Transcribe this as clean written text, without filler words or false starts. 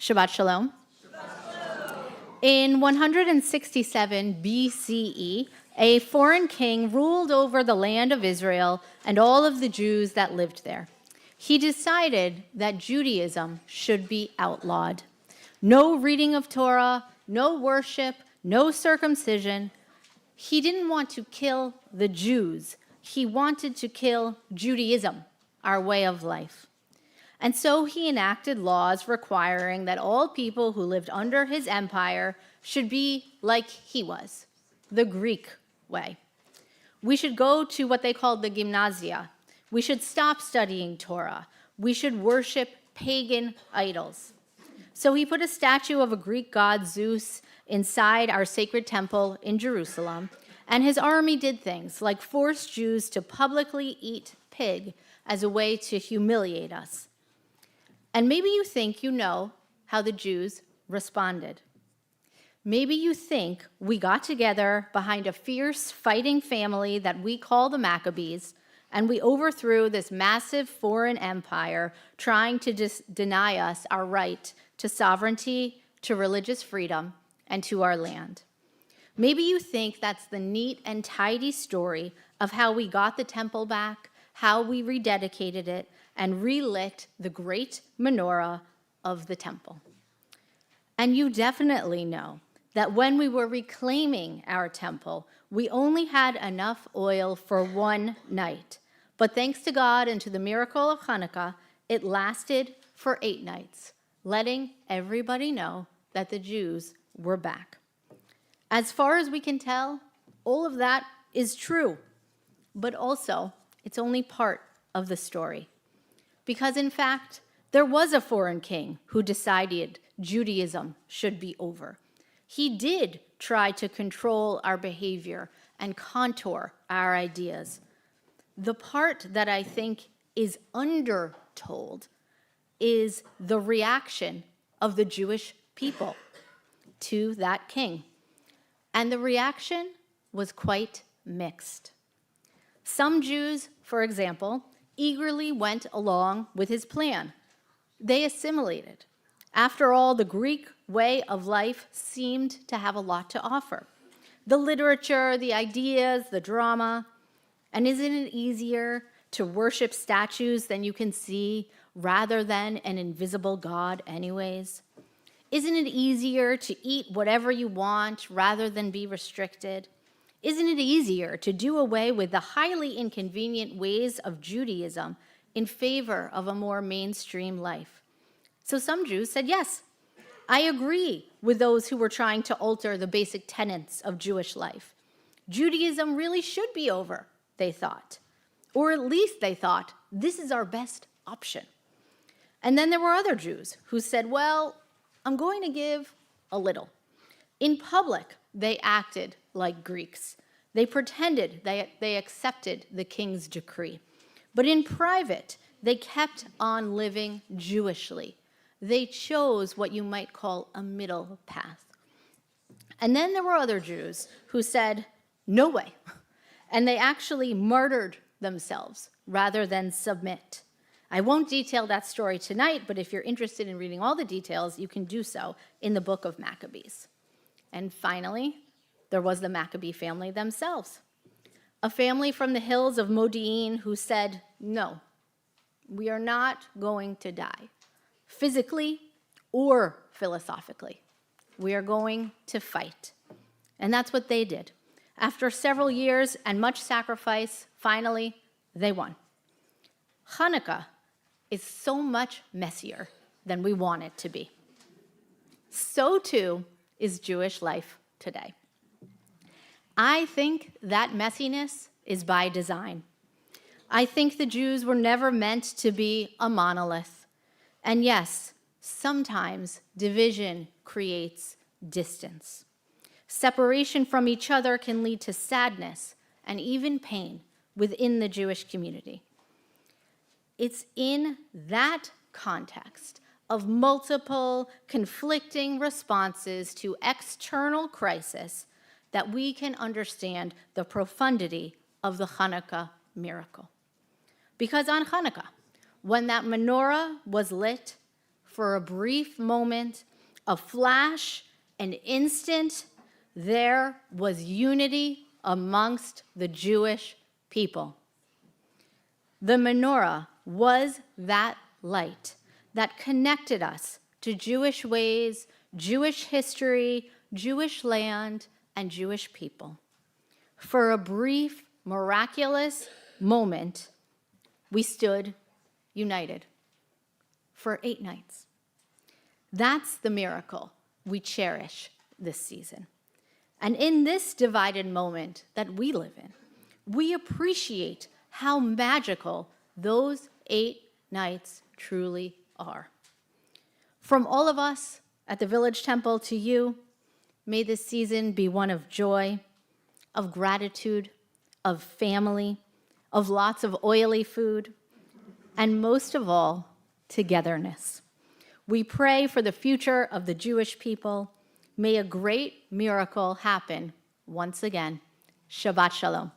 Shabbat Shalom. In 167 BCE, a foreign king ruled over the land of Israel and all of the Jews that lived there. He decided that Judaism should be outlawed. No reading of Torah, no worship, no circumcision. He didn't want to kill the Jews. He wanted to kill Judaism, our way of life. And so he enacted laws requiring that all people who lived under his empire should be like he was, the Greek way. We should go to what they called the gymnasia. We should stop studying Torah. We should worship pagan idols. So he put a statue of a Greek god, Zeus, inside our sacred temple in Jerusalem, and his army did things like force Jews to publicly eat pig as a way to humiliate us. And maybe you think you know how the Jews responded. Maybe you think we got together behind a fierce fighting family that we call the Maccabees, and we overthrew this massive foreign empire trying to deny us our right to sovereignty, to religious freedom, and to our land. Maybe you think that's the neat and tidy story of how we got the temple back, how we rededicated it, and relit the great menorah of the temple. And you definitely know that when we were reclaiming our temple, we only had enough oil for one night. But thanks to God and to the miracle of Chanukah, it lasted for 8 nights, letting everybody know that the Jews were back. As far as we can tell, all of that is true, but also it's only part of the story. Because in fact, there was a foreign king who decided Judaism should be over. He did try to control our behavior and contour our ideas. The part that I think is undertold is the reaction of the Jewish people to that king. And the reaction was quite mixed. Some Jews, for example, eagerly went along with his plan. They assimilated. After all, the Greek way of life seemed to have a lot to offer. The literature, the ideas, the drama. And isn't it easier to worship statues than you can see rather than an invisible God anyways? Isn't it easier to eat whatever you want rather than be restricted? Isn't it easier to do away with the highly inconvenient ways of Judaism in favor of a more mainstream life? So some Jews said, yes, I agree with those who were trying to alter the basic tenets of Jewish life. Judaism really should be over, they thought. Or at least they thought, this is our best option. And then there were other Jews who said, well, I'm going to give a little. In public, they acted like Greeks. They pretended they accepted the king's decree. But in private, they kept on living Jewishly. They chose what you might call a middle path. And then there were other Jews who said, no way. And they actually martyred themselves rather than submit. I won't detail that story tonight, but if you're interested in reading all the details, you can do so in the book of Maccabees. And finally, there was the Maccabee family themselves, a family from the hills of Modi'in who said, no, we are not going to die, physically or philosophically. We are going to fight. And that's what they did. After several years and much sacrifice, finally, they won. Chanukah is so much messier than we want it to be. So too is Jewish life today. I think that messiness is by design. I think the Jews were never meant to be a monolith. And yes, sometimes division creates distance. Separation from each other can lead to sadness and even pain within the Jewish community. It's in that context of multiple conflicting responses to external crisis that we can understand the profundity of the Chanukah miracle. Because on Chanukah, when that menorah was lit, for a brief moment, a flash, an instant, there was unity amongst the Jewish people. The menorah was that light that connected us to Jewish ways, Jewish history, Jewish land, and Jewish people. For a brief, miraculous moment, we stood united for 8 nights. That's the miracle we cherish this season. And in this divided moment that we live in, we appreciate how magical those 8 nights truly are. From all of us at the Village Temple to you, may this season be one of joy, of gratitude, of family, of lots of oily food, and most of all, togetherness. We pray for the future of the Jewish people. May a great miracle happen once again. Shabbat Shalom.